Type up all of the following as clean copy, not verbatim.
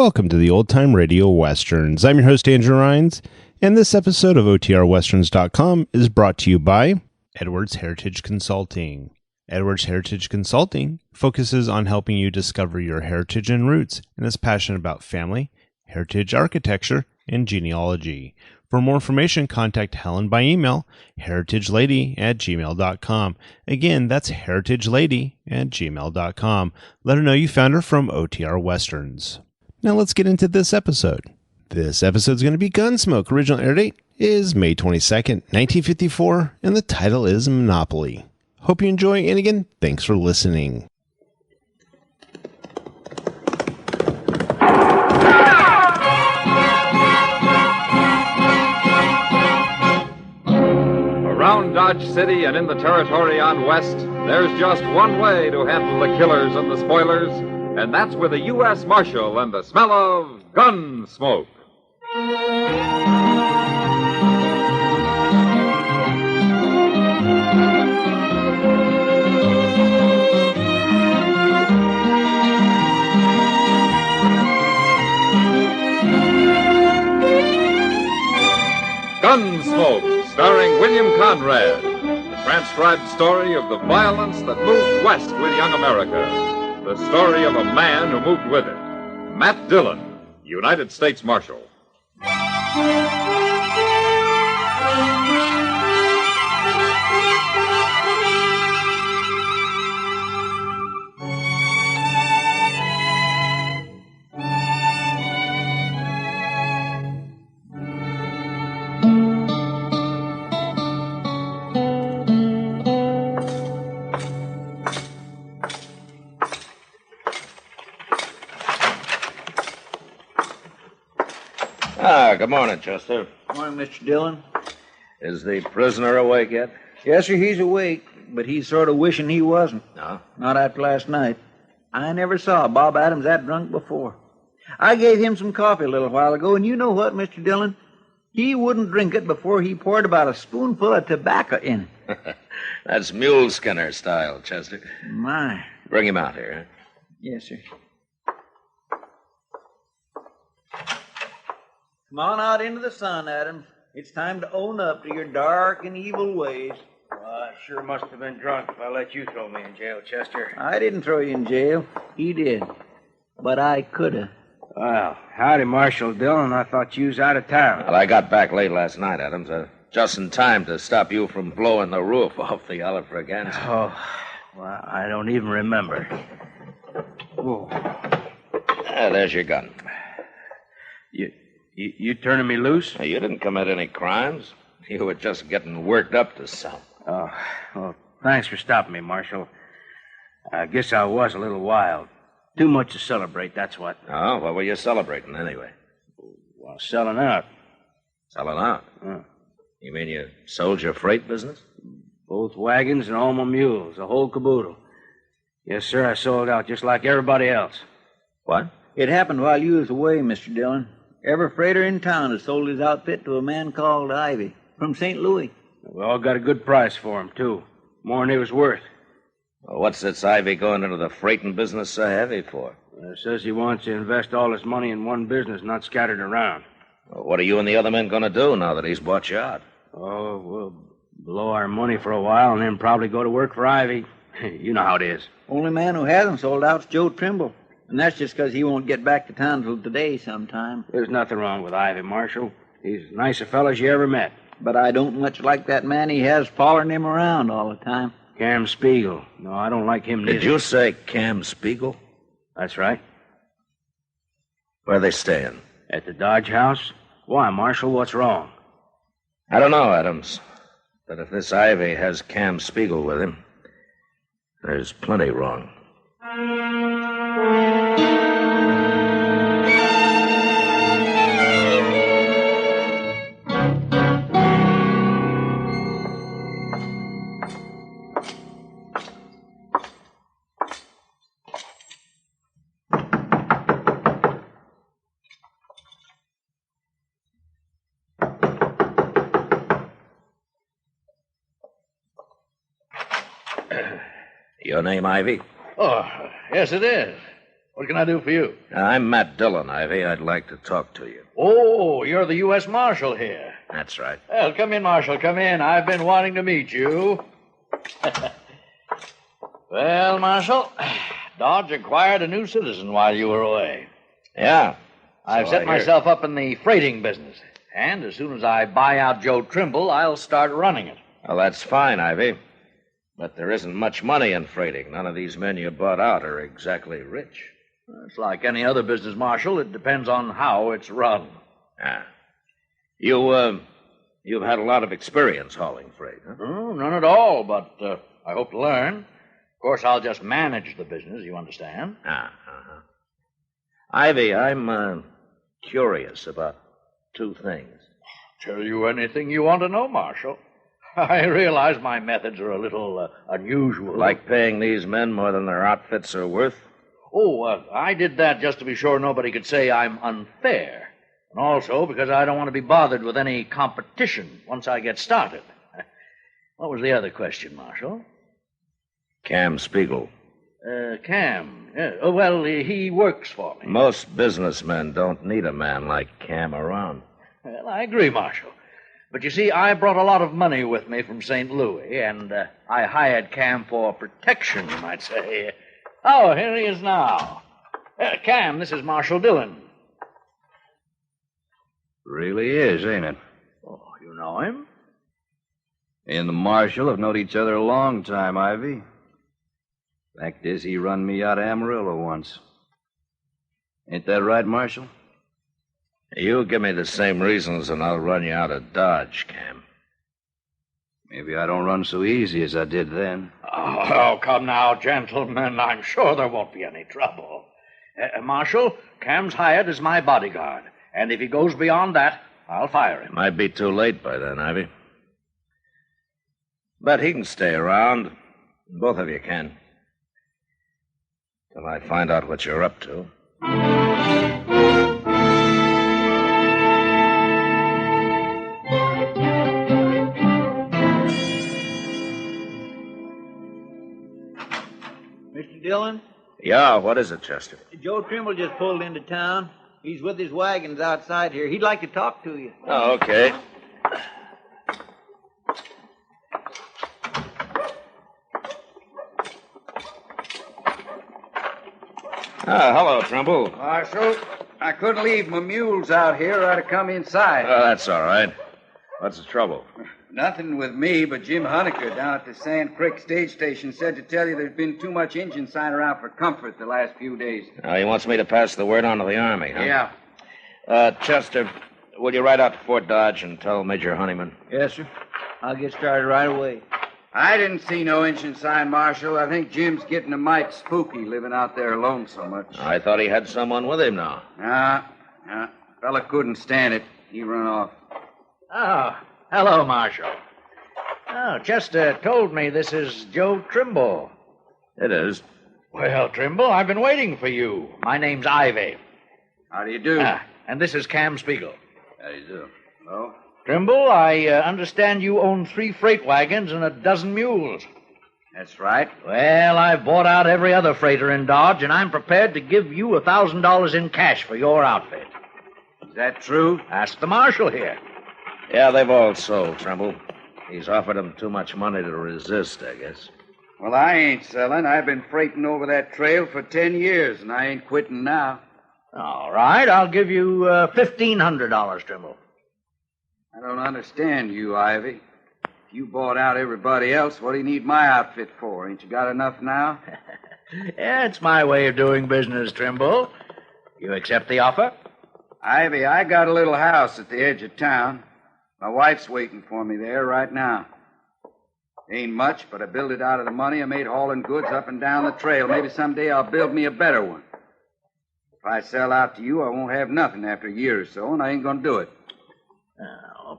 Welcome to the Old Time Radio Westerns. I'm your host, Andrew Rhynes, and this episode of OTRWesterns.com is brought to you by Edwards Heritage Consulting. Edwards Heritage Consulting focuses on helping you discover your heritage and roots and is passionate about family, heritage architecture, and genealogy. For more information, contact Helen by email, heritagelady@gmail.com. Again, that's heritagelady@gmail.com. Let her know you found her from OTR Westerns. Now let's get into this episode. This episode is going to be Gunsmoke. Original air date is May 22nd, 1954, and the title is Monopoly. Hope you enjoy, and again, thanks for listening. Around Dodge City and in the territory on west, there's just one way to handle the killers and the spoilers, and that's with a U.S. Marshal and the smell of Gunsmoke. Gunsmoke, starring William Conrad, the transcribed story of the violence that moved west with young America. The story of a man who moved with it. Matt Dillion, United States Marshal. Good morning, Chester. Good morning, Mr. Dillon. Is the prisoner awake yet? Yes, sir, he's awake, but he's sort of wishing he wasn't. No? Not after last night. I never saw Bob Adams that drunk before. I gave him some coffee a little while ago, and you know what, Mr. Dillon? He wouldn't drink it before he poured about a spoonful of tobacco in it. That's mule skinner style, Chester. My. Bring him out here, huh? Yes, sir. Come on out into the sun, Adams. It's time to own up to your dark and evil ways. Well, I sure must have been drunk if I let you throw me in jail, Chester. I didn't throw you in jail. He did. But I could have. Well, howdy, Marshal Dillon. I thought you was out of town. Well, I got back late last night, Adams. Just in time to stop you from blowing the roof off the Oliver Gans. Oh, well, I don't even remember. Oh. There's your gun. You turning me loose? You didn't commit any crimes. You were just getting worked up to something. Oh, well, thanks for stopping me, Marshal. I guess I was a little wild. Too much to celebrate, that's what. Oh, what were you celebrating anyway? Well, selling out. Selling out? You mean you sold your freight business? Both wagons and all my mules, the whole caboodle. Yes, sir, I sold out just like everybody else. What? It happened while you was away, Mr. Dillon. Every freighter in town has sold his outfit to a man called Ivy from St. Louis. We all got a good price for him, too. More than he was worth. Well, what's this Ivy going into the freighting business so heavy for? Says he wants to invest all his money in one business, not scattered around. Well, what are you and the other men going to do now that he's bought you out? Oh, we'll blow our money for a while and then probably go to work for Ivy. You know how it is. Only man who hasn't sold out's Joe Trimble. And that's just because he won't get back to town till today sometime. There's nothing wrong with Ivy, Marshal. He's as nice a fellow as you ever met. But I don't much like that man he has following him around all the time. Cam Spiegel. No, I don't like him neither. Did you say Cam Spiegel? That's right. Where are they staying? At the Dodge House? Why, Marshal, what's wrong? I don't know, Adams. But if this Ivy has Cam Spiegel with him, there's plenty wrong. Your name, Ivy? Oh, yes, it is. What can I do for you? I'm Matt Dillon, Ivy. I'd like to talk to you. Oh, you're the U.S. Marshal here. That's right. Well, come in, Marshal, come in. I've been wanting to meet you. Well, Marshal, Dodge acquired a new citizen while you were away. Yeah. I've set myself up in the freighting business. And as soon as I buy out Joe Trimble, I'll start running it. Well, that's fine, Ivy. But there isn't much money in freighting. None of these men you bought out are exactly rich. It's like any other business, Marshal. It depends on how it's run. Ah. You've had a lot of experience hauling freight, huh? Oh, none at all, but I hope to learn. Of course, I'll just manage the business, you understand? Ivy, I'm curious about two things. Tell you anything you want to know, Marshal. I realize my methods are a little unusual. Like paying these men more than their outfits are worth? Oh, I did that just to be sure nobody could say I'm unfair. And also because I don't want to be bothered with any competition once I get started. What was the other question, Marshal? Cam Spiegel. Cam. Yeah. Oh, well, he works for me. Most businessmen don't need a man like Cam around. Well, I agree, Marshal. But you see, I brought a lot of money with me from St. Louis, and I hired Cam for protection, you might say. Oh, here he is now. Cam, this is Marshal Dillon. Really is, ain't it? Oh, you know him? He and the Marshal have known each other a long time, Ivy. Fact is, he run me out of Amarillo once. Ain't that right, Marshal? You give me the same reasons and I'll run you out of Dodge, Cam. Maybe I don't run so easy as I did then. Oh, come now, gentlemen. I'm sure there won't be any trouble. Marshal, Cam's hired as my bodyguard. And if he goes beyond that, I'll fire him. Might be too late by then, Ivy. But he can stay around. Both of you can. Till I find out what you're up to. Mr. Dillon? Yeah, what is it, Chester? Joe Trimble just pulled into town. He's with his wagons outside here. He'd like to talk to you. Oh, okay. Hello, Trimble. Marshal, I couldn't leave my mules out here or I'd have come inside. Oh, that's all right. What's the trouble? Nothing with me, but Jim Honecker down at the Sand Creek stage station said to tell you there's been too much engine sign around for comfort the last few days. He wants me to pass the word on to the Army, huh? Yeah. Chester, will you ride out to Fort Dodge and tell Major Honeyman? Yes, sir. I'll get started right away. I didn't see no engine sign, Marshal. I think Jim's getting a mite spooky living out there alone so much. I thought he had someone with him now. Nah. Fella couldn't stand it. He run off. Oh, hello, Marshal. Oh, Chester told me this is Joe Trimble. It is. Well, Trimble, I've been waiting for you. My name's Ivy. How do you do? And this is Cam Spiegel. How do you do? Hello? Trimble, I understand you own 3 freight wagons and a dozen mules. That's right. Well, I've bought out every other freighter in Dodge, and I'm prepared to give you $1,000 in cash for your outfit. Is that true? Ask the marshal here. Yeah, they've all sold, Trimble. He's offered them too much money to resist, I guess. Well, I ain't selling. I've been freighting over that trail for 10 years, and I ain't quitting now. All right, I'll give you $1,500, Trimble. I don't understand you, Ivy. If you bought out everybody else, what do you need my outfit for? Ain't you got enough now? Yeah, it's my way of doing business, Trimble. You accept the offer? Ivy, I got a little house at the edge of town. My wife's waiting for me there right now. Ain't much, but I built it out of the money I made hauling goods up and down the trail. Maybe someday I'll build me a better one. If I sell out to you, I won't have nothing after a year or so, and I ain't going to do it.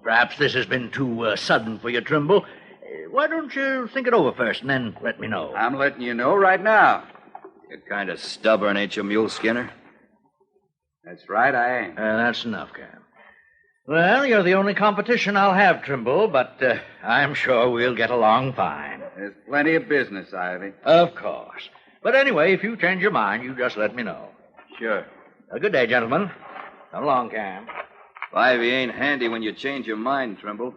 Perhaps this has been too sudden for you, Trimble. Why don't you think it over first and then let me know? I'm letting you know right now. You're kind of stubborn, ain't you, Mule Skinner? That's right, I am. That's enough, Cam. Well, you're the only competition I'll have, Trimble, but I'm sure we'll get along fine. There's plenty of business, Ivy. Of course. But anyway, if you change your mind, you just let me know. Sure. Good day, gentlemen. Come along, Cam. If Ivy ain't handy when you change your mind, Trimble,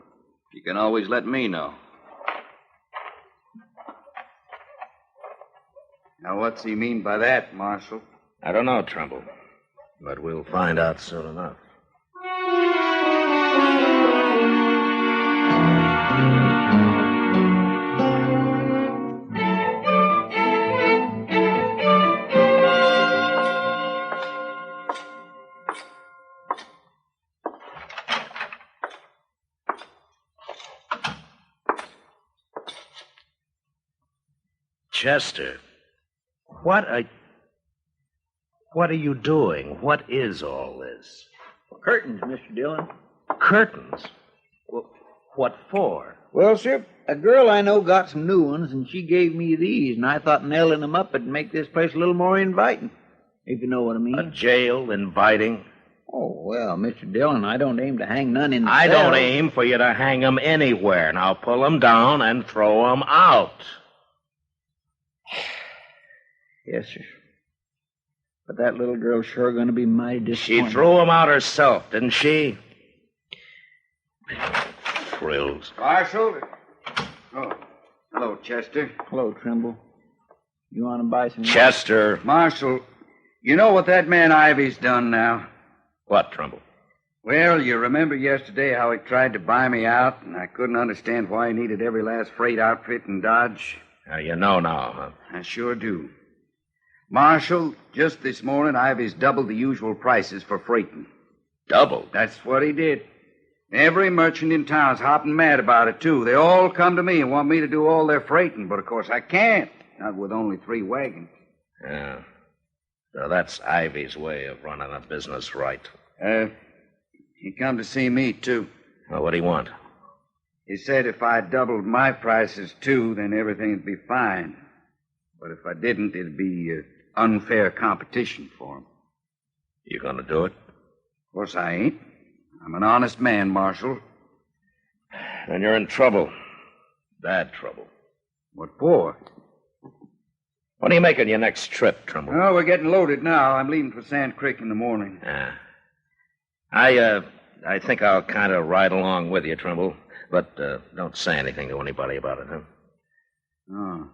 you can always let me know. Now, what's he mean by that, Marshal? I don't know, Trimble, but we'll find out soon enough. Chester, what are you doing? What is all this? Curtains, Mr. Dillon. Curtains? What for? Well, sir, a girl I know got some new ones, and she gave me these, and I thought nailing them up would make this place a little more inviting, if you know what I mean. A jail inviting? Oh, well, Mr. Dillon, I don't aim to hang none in the I cell. don't aim for you to hang 'em anywhere. Now pull 'em down and throw 'em out. Yes, sir. But that little girl's sure going to be mighty She disappointed. threw 'em out herself, didn't she? Frills. Marshal? Oh, hello, Chester. Hello, Trimble. You want to buy some... Chester. Marshal, you know what that man Ivy's done now? What, Trimble? Well, you remember yesterday how he tried to buy me out, and I couldn't understand why he needed every last freight outfit in Dodge? Now you know now, huh? I sure do. Marshal, just this morning, Ivy's doubled the usual prices for freighting. Doubled? That's what he did. Every merchant in town's hopping mad about it, too. They all come to me and want me to do all their freighting, but of course I can't. Not with only 3 wagons. Yeah. So that's Ivy's way of running a business right. He come to see me, too. Well, what do you want? He said if I doubled my prices, too, then everything'd be fine. But if I didn't, it'd be unfair competition for him. You gonna do it? Of course I ain't. I'm an honest man, Marshal. Then you're in trouble. Bad trouble. What for? When are you making your next trip, Trimble? Oh, we're getting loaded now. I'm leaving for Sand Creek in the morning. Yeah. I think I'll kind of ride along with you, Trimble. But don't say anything to anybody about it, huh? Oh.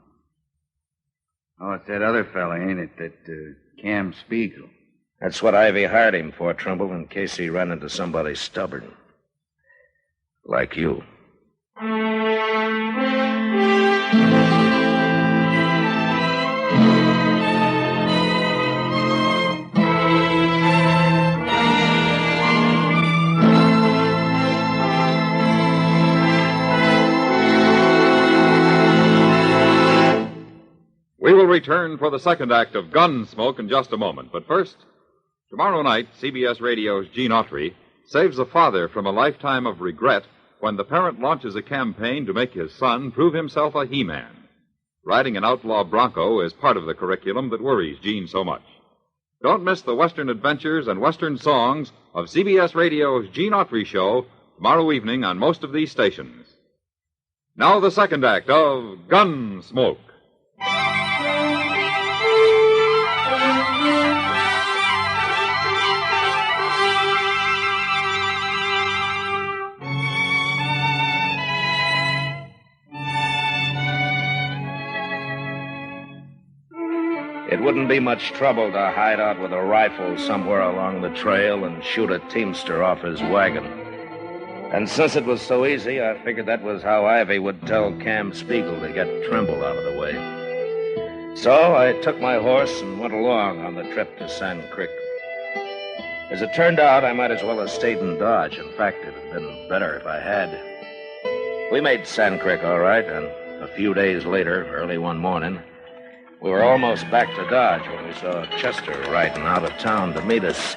Oh, it's that other fella, ain't it? That Cam Spiegel. That's what Ivy hired him for, Trimble, in case he ran into somebody stubborn. Like you. We will return for the second act of Gunsmoke in just a moment. But first, tomorrow night, CBS Radio's Gene Autry saves a father from a lifetime of regret when the parent launches a campaign to make his son prove himself a he-man. Riding an outlaw bronco is part of the curriculum that worries Gene so much. Don't miss the Western adventures and Western songs of CBS Radio's Gene Autry Show tomorrow evening on most of these stations. Now the second act of Gunsmoke. It wouldn't be much trouble to hide out with a rifle somewhere along the trail and shoot a teamster off his wagon. And since it was so easy, I figured that was how Ivy would tell Cam Spiegel to get Trimble out of the way. So I took my horse and went along on the trip to Sand Creek. As it turned out, I might as well have stayed in Dodge. In fact, it had been better if I had. We made Sand Creek all right, and a few days later, early one morning, we were almost back to Dodge when we saw Chester riding out of town to meet us.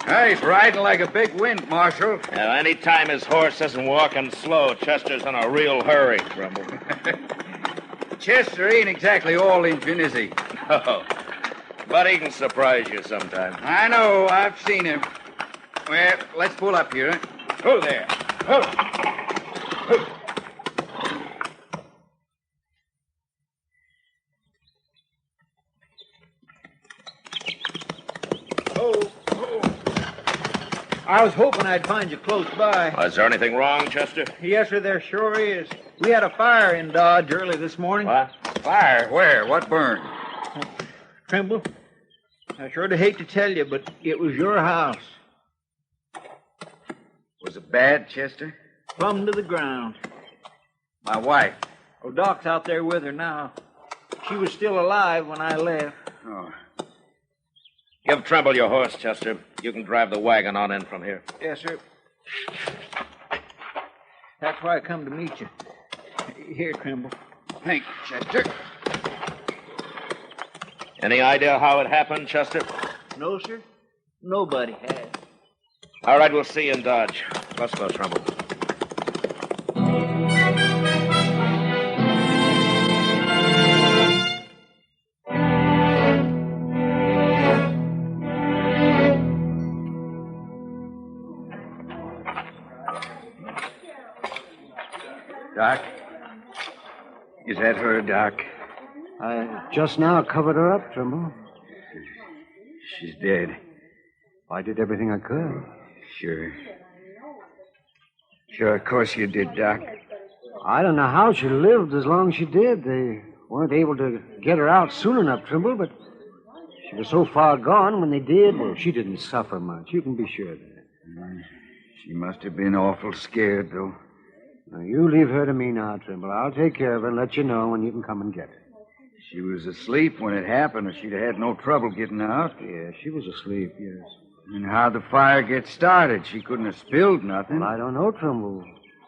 Hey, he's riding like a big wind, Marshal. Now, any time his horse isn't walking slow, Chester's in a real hurry, Trimble. Chester ain't exactly all Injun, is he? No, but he can surprise you sometime. I know. I've seen him. Well, let's pull up here. Who there? Who? I was hoping I'd find you close by. Is there anything wrong, Chester? Yes, sir, there sure is. We had a fire in Dodge early this morning. What? Fire? Where? What burned? Trimble, I sure do hate to tell you, but it was your house. Was it bad, Chester? Plumb to the ground. My wife. Oh, Doc's out there with her now. She was still alive when I left. Oh. Give Trimble your horse, Chester. You can drive the wagon on in from here. Yes, sir. That's why I come to meet you. Here, Trimble. Thank you, Chester. Any idea how it happened, Chester? No, sir. Nobody has. All right, we'll see you in Dodge. Let's go, Trimble. Doc? Is that her, Doc? I just now covered her up, Trimble. She's dead. I did everything I could. Sure. Sure, of course you did, Doc. I don't know how she lived as long as she did. They weren't able to get her out soon enough, Trimble, but she was so far gone when they did. Well, she didn't suffer much. You can be sure of that. She must have been awful scared, though. Now, you leave her to me now, Trimble. I'll take care of her and let you know when you can come and get her. She was asleep when it happened, or she'd have had no trouble getting out. Yeah, she was asleep, yes. And how'd the fire get started? She couldn't have spilled nothing. Well, I don't know, Trimble.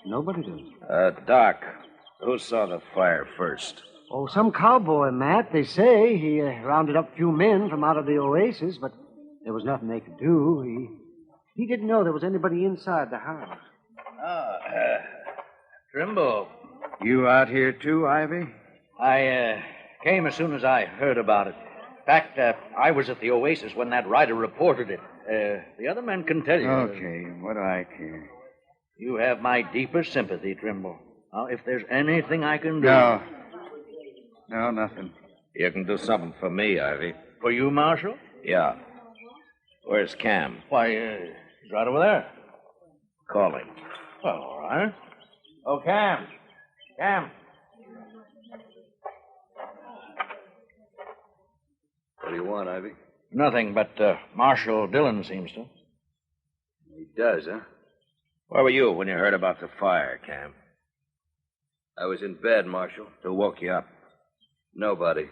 Nobody does. Doc, who saw the fire first? Oh, some cowboy, Matt, they say. He rounded up a few men from out of the oasis, but there was nothing they could do. He didn't know there was anybody inside the house. Trimble, You out here, too, Ivy? I came as soon as I heard about it. In fact, I was at the oasis when that rider reported it. The other men can tell you. Okay, what do I care? You have my deepest sympathy, Trimble. Now, if there's anything I can do... No, nothing. You can do something for me, Ivy. For you, Marshal? Yeah. Where's Cam? Why, he's right over there. Call him. Well, all right. Oh, Cam. Cam. What do you want, Ivy? Nothing, but Marshal Dillion seems to. He does, huh? Where were you when you heard about the fire, Cam? I was in bed, Marshal. Who woke you up? Nobody.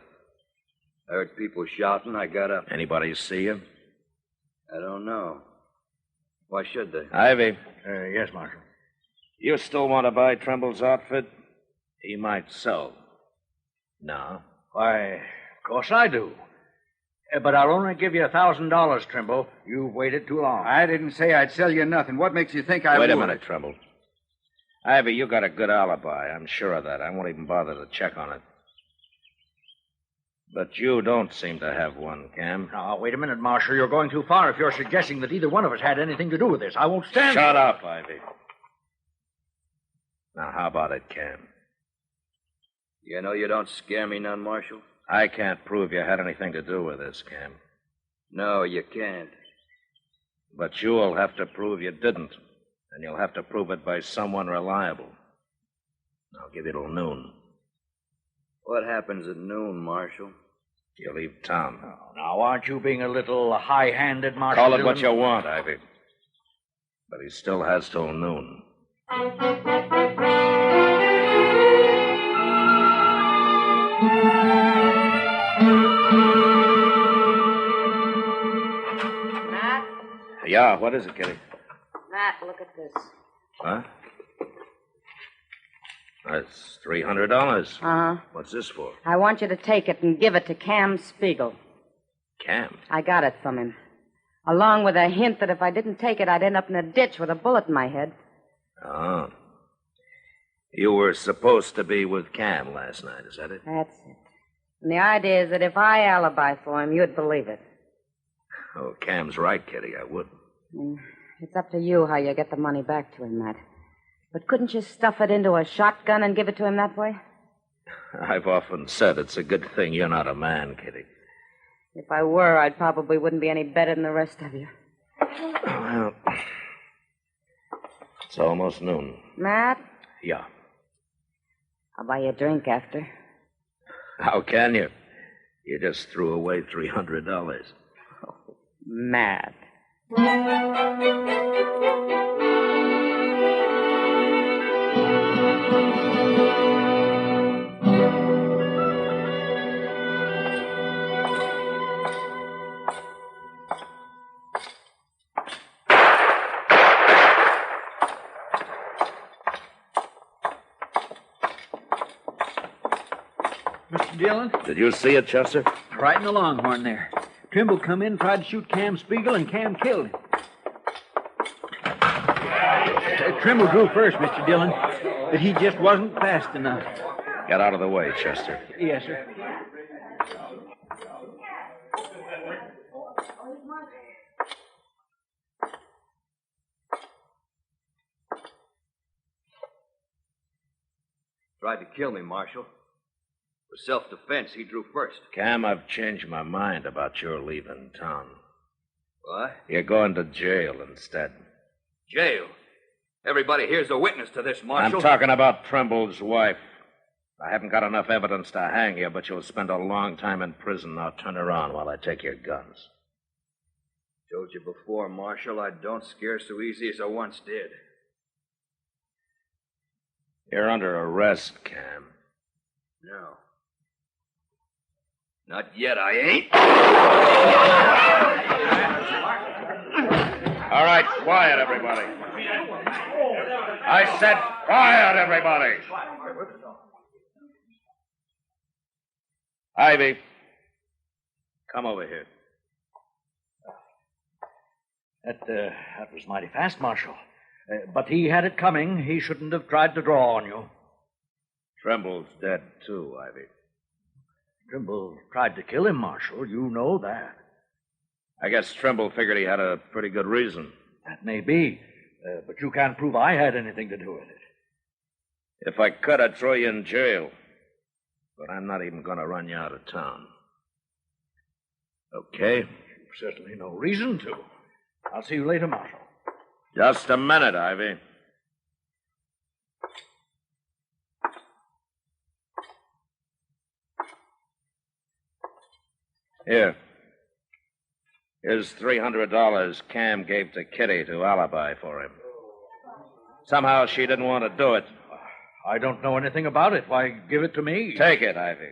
I heard people shouting. I got up. Anybody see you? I don't know. Why should they? Ivy, Yes, Marshal. you still want to buy Trimble's outfit? He might sell. No. Why, of course I do. But I'll only give you $1,000, Trimble. You've waited too long. I didn't say I'd sell you nothing. What makes you think I would? Wait a minute, Trimble. Ivy, you got a good alibi. I'm sure of that. I won't even bother to check on it. But you don't seem to have one, Cam. Now, wait a minute, Marshal. You're going too far if you're suggesting that either one of us had anything to do with this. I won't stand... Shut up, Ivy. Now, how about it, Cam? You know you don't scare me none, Marshal. I can't prove you had anything to do with this, Cam. No, you can't. But you'll have to prove you didn't. And you'll have to prove it by someone reliable. I'll give you till noon. What happens at noon, Marshal? You leave town. Oh, now, aren't you being a little high-handed, Marshal? Call it Dillion? what you want, Ivy. But he still has till noon. Matt? Yeah, what is it, Kitty? Matt, look at this. Huh? That's $300. Uh-huh. What's this for? I want you to take it and give it to Cam Spiegel. Cam. I got it from him. Along with a hint that if I didn't take it, I'd end up in a ditch with a bullet in my head. Oh. You were supposed to be with Cam last night, is that it? That's it. And the idea is that if I alibi for him, you'd believe it. Oh, Cam's right, Kitty. I would. It's up to you how you get the money back to him, Matt. But couldn't you stuff it into a shotgun and give it to him that way? I've often said it's a good thing you're not a man, Kitty. If I were, I probably wouldn't be any better than the rest of you. Well, It's almost noon. Matt, Yeah. I'll buy you a drink after. How can you? You just threw away $300. Matt. Mr. Dillon, Did you see it, Chester? right in the Longhorn there. Trimble come in, tried to shoot Cam Spiegel, and Cam killed him. Trimble drew first, Mr. Dillon, but he just wasn't fast enough. Get out of the way, Chester. Yes, sir. Tried to kill me, Marshal. For self-defense, he drew first. Cam, I've changed my mind about your leaving town. What? You're going to jail instead. Jail? Everybody here's a witness to this, Marshal. I'm talking about Trimble's wife. I haven't got enough evidence to hang you, but you'll spend a long time in prison. Now turn around while I take your guns. Told you before, Marshal, I don't scare so easy as I once did. You're under arrest, Cam. No. Not yet, I ain't. All right, quiet, everybody. I said quiet, everybody. Ivy, come over here. That was mighty fast, Marshal. But he had it coming. He shouldn't have tried to draw on you. Trimble's dead, too, Ivy. Trimble tried to kill him, Marshal. You know that. I guess Trimble figured he had a pretty good reason. That may be. But you can't prove I had anything to do with it. If I could, I'd throw you in jail. But I'm not even going to run you out of town. Okay? You've certainly no reason to. I'll see you later, Marshal. Just a minute, Ivy. Here. Here's $300 Cam gave to Kitty to alibi for him. Somehow she didn't want to do it. I don't know anything about it. Why, give it to me. Take it, Ivy.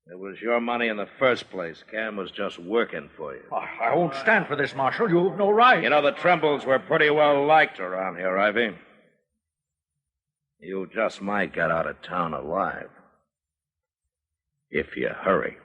It was your money in the first place. Cam was just working for you. I won't stand for this, Marshal. You've no right. You know, the Trimbles were pretty well liked around here, Ivy. You just might get out of town alive. If you hurry.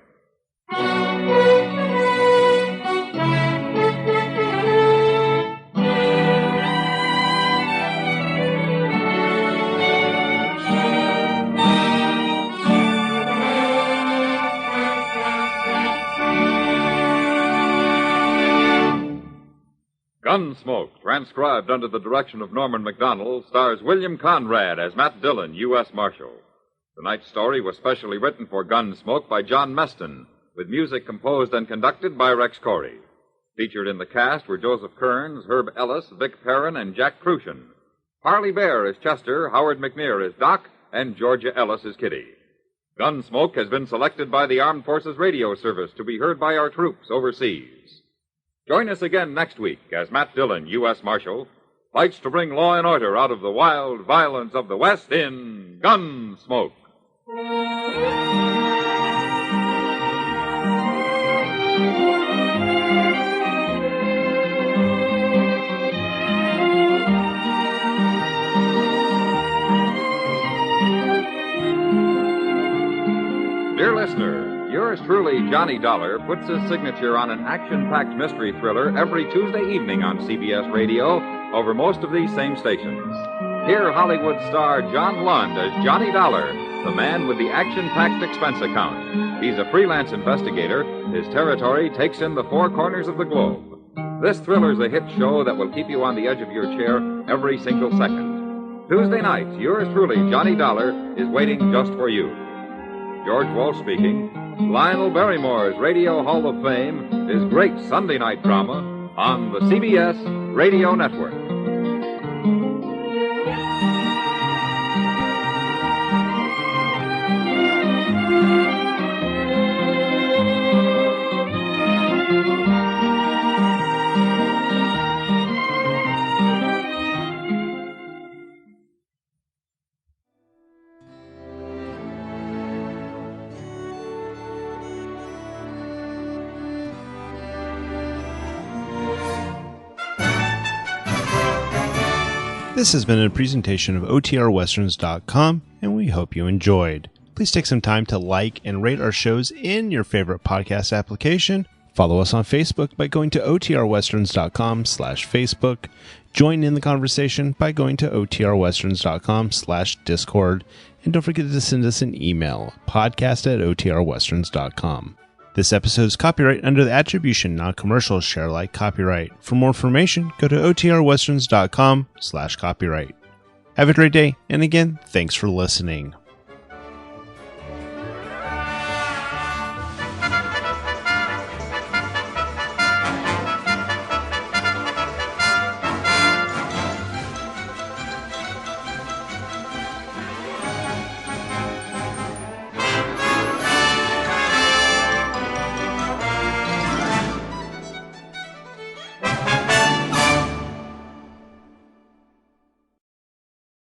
Gunsmoke, transcribed under the direction of Norman Macdonnell, stars William Conrad as Matt Dillon, U.S. Marshal. Tonight's story was specially written for Gunsmoke by John Meston, with music composed and conducted by Rex Koury. Featured in the cast were Joseph Kearns, Herb Ellis, Vic Perrin, and Jack Kruschen. Parley Baer is Chester, Howard McNear is Doc, and Georgia Ellis is Kitty. Gunsmoke has been selected by the Armed Forces Radio Service to be heard by our troops overseas. Join us again next week as Matt Dillon, U.S. Marshal, fights to bring law and order out of the wild violence of the West in Gunsmoke. Dear listener, yours truly, Johnny Dollar, puts his signature on an action-packed mystery thriller every Tuesday evening on CBS Radio over most of these same stations. Hear Hollywood star John Lund as Johnny Dollar, the man with the action-packed expense account. He's a freelance investigator. His territory takes in the four corners of the globe. This thriller's a hit show that will keep you on the edge of your chair every single second. Tuesday night, yours truly, Johnny Dollar, is waiting just for you. George Walsh speaking. Lionel Barrymore's Radio Hall of Fame is great Sunday night drama on the CBS Radio Network. This has been a presentation of OTRWesterns.com, and we hope you enjoyed. Please take some time to like and rate our shows in your favorite podcast application. Follow us on Facebook by going to OTRWesterns.com/Facebook. Join in the conversation by going to OTRWesterns.com/Discord. And don't forget to send us an email, podcast@OTRWesterns.com. This episode is copyright under the attribution, non-commercial, share alike copyright. For more information, go to OTRWesterns.com/copyright. Have a great day, and again, thanks for listening.